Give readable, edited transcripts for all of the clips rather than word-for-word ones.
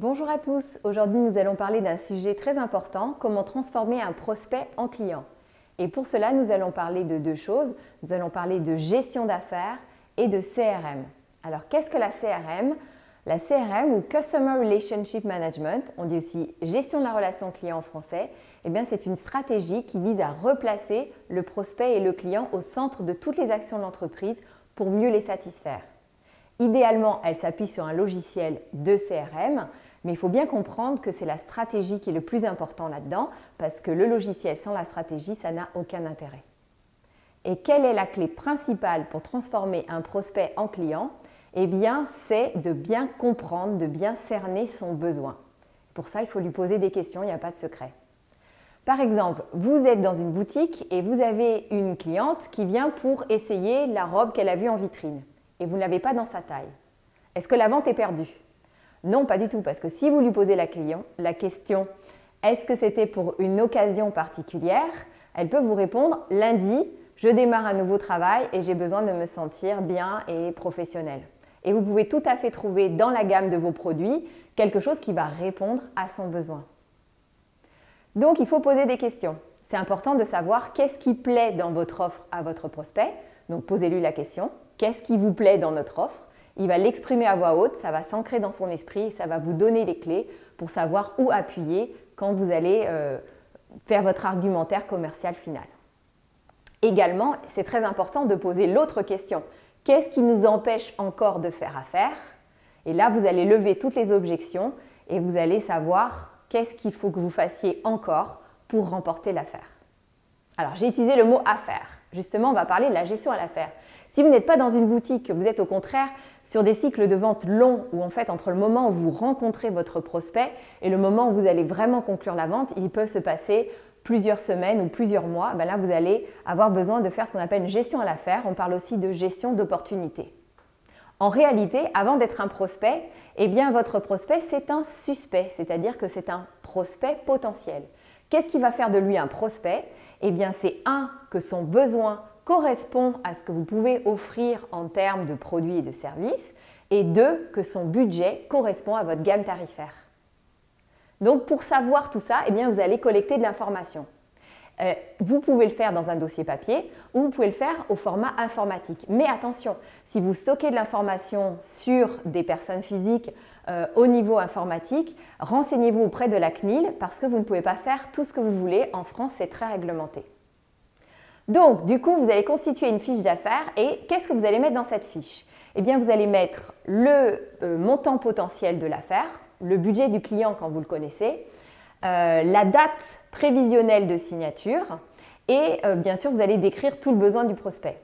Bonjour à tous, aujourd'hui nous allons parler d'un sujet très important, comment transformer un prospect en client. Et pour cela nous allons parler de deux choses, nous allons parler de gestion d'affaires et de CRM. Alors qu'est-ce que la CRM? La CRM ou Customer Relationship Management, on dit aussi gestion de la relation client en français, c'est une stratégie qui vise à replacer le prospect et le client au centre de toutes les actions de l'entreprise pour mieux les satisfaire. Idéalement, elle s'appuie sur un logiciel de CRM, mais il faut bien comprendre que c'est la stratégie qui est le plus important là-dedans, parce que le logiciel sans la stratégie, ça n'a aucun intérêt. Et quelle est la clé principale pour transformer un prospect en client? C'est de bien comprendre, de bien cerner son besoin. Pour ça, il faut lui poser des questions, il n'y a pas de secret. Par exemple, vous êtes dans une boutique et vous avez une cliente qui vient pour essayer la robe qu'elle a vue en vitrine. Et vous ne l'avez pas dans sa taille. Est-ce que la vente est perdue? Non, pas du tout, parce que si vous lui posez la question « Est-ce que c'était pour une occasion particulière ?» Elle peut vous répondre « Lundi, je démarre un nouveau travail et j'ai besoin de me sentir bien et professionnel. » Et vous pouvez tout à fait trouver dans la gamme de vos produits quelque chose qui va répondre à son besoin. Donc, il faut poser des questions. C'est important de savoir qu'est-ce qui plaît dans votre offre à votre prospect. Donc, posez-lui la question. Qu'est-ce qui vous plaît dans notre offre? Il va l'exprimer à voix haute, ça va s'ancrer dans son esprit et ça va vous donner les clés pour savoir où appuyer quand vous allez faire votre argumentaire commercial final. Également, c'est très important de poser l'autre question. Qu'est-ce qui nous empêche encore de faire affaire? Et là, vous allez lever toutes les objections et vous allez savoir qu'est-ce qu'il faut que vous fassiez encore pour remporter l'affaire. Alors, j'ai utilisé le mot « affaire ». Justement, on va parler de la gestion à l'affaire. Si vous n'êtes pas dans une boutique, que vous êtes au contraire sur des cycles de vente longs où en fait, entre le moment où vous rencontrez votre prospect et le moment où vous allez vraiment conclure la vente, il peut se passer plusieurs semaines ou plusieurs mois. Là, vous allez avoir besoin de faire ce qu'on appelle une gestion à l'affaire. On parle aussi de gestion d'opportunité. En réalité, avant d'être un prospect, votre prospect, c'est un suspect, c'est-à-dire que c'est un prospect potentiel. Qu'est-ce qui va faire de lui un prospect? C'est que son besoin correspond à ce que vous pouvez offrir en termes de produits et de services, et 2, que son budget correspond à votre gamme tarifaire. Donc, pour savoir tout ça, vous allez collecter de l'information. Vous pouvez le faire dans un dossier papier ou vous pouvez le faire au format informatique. Mais attention, si vous stockez de l'information sur des personnes physiques au niveau informatique, renseignez-vous auprès de la CNIL parce que vous ne pouvez pas faire tout ce que vous voulez. En France, c'est très réglementé. Donc, du coup, vous allez constituer une fiche d'affaires et qu'est-ce que vous allez mettre dans cette fiche? Vous allez mettre le montant potentiel de l'affaire, le budget du client quand vous le connaissez, la date prévisionnelle de signature et bien sûr, vous allez décrire tout le besoin du prospect.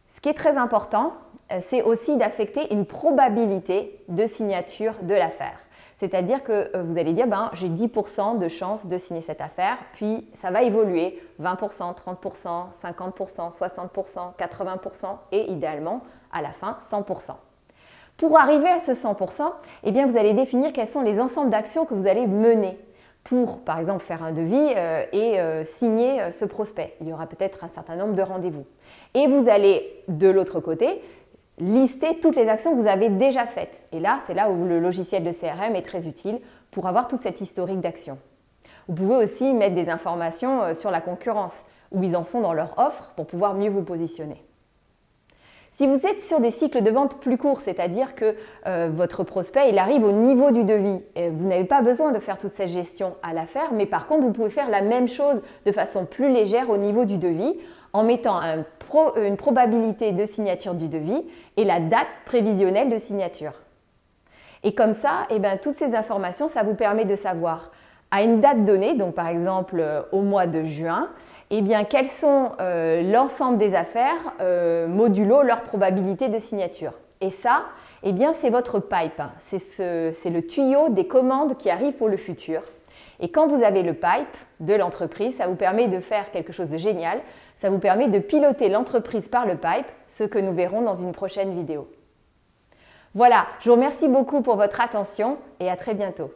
Ce qui est très important, c'est aussi d'affecter une probabilité de signature de l'affaire. C'est-à-dire que vous allez dire, j'ai 10% de chance de signer cette affaire, puis ça va évoluer 20%, 30%, 50%, 60%, 80% et idéalement, à la fin, 100%. Pour arriver à ce 100%, vous allez définir quels sont les ensembles d'actions que vous allez mener pour, par exemple, faire un devis et signer ce prospect. Il y aura peut-être un certain nombre de rendez-vous. Et vous allez, de l'autre côté, lister toutes les actions que vous avez déjà faites. Et là, c'est là où le logiciel de CRM est très utile pour avoir tout cet historique d'actions. Vous pouvez aussi mettre des informations sur la concurrence, où ils en sont dans leur offre pour pouvoir mieux vous positionner. Si vous êtes sur des cycles de vente plus courts, c'est-à-dire que votre prospect il arrive au niveau du devis, vous n'avez pas besoin de faire toute cette gestion à l'affaire, mais par contre, vous pouvez faire la même chose de façon plus légère au niveau du devis en mettant une probabilité de signature du devis et la date prévisionnelle de signature. Et comme ça, toutes ces informations, ça vous permet de savoir à une date donnée, donc par exemple au mois de juin, quels sont l'ensemble des affaires modulo leur probabilité de signature. Et ça, c'est votre pipe, c'est le tuyau des commandes qui arrivent pour le futur. Et quand vous avez le pipe de l'entreprise, ça vous permet de faire quelque chose de génial, ça vous permet de piloter l'entreprise par le pipe, ce que nous verrons dans une prochaine vidéo. Voilà, je vous remercie beaucoup pour votre attention et à très bientôt.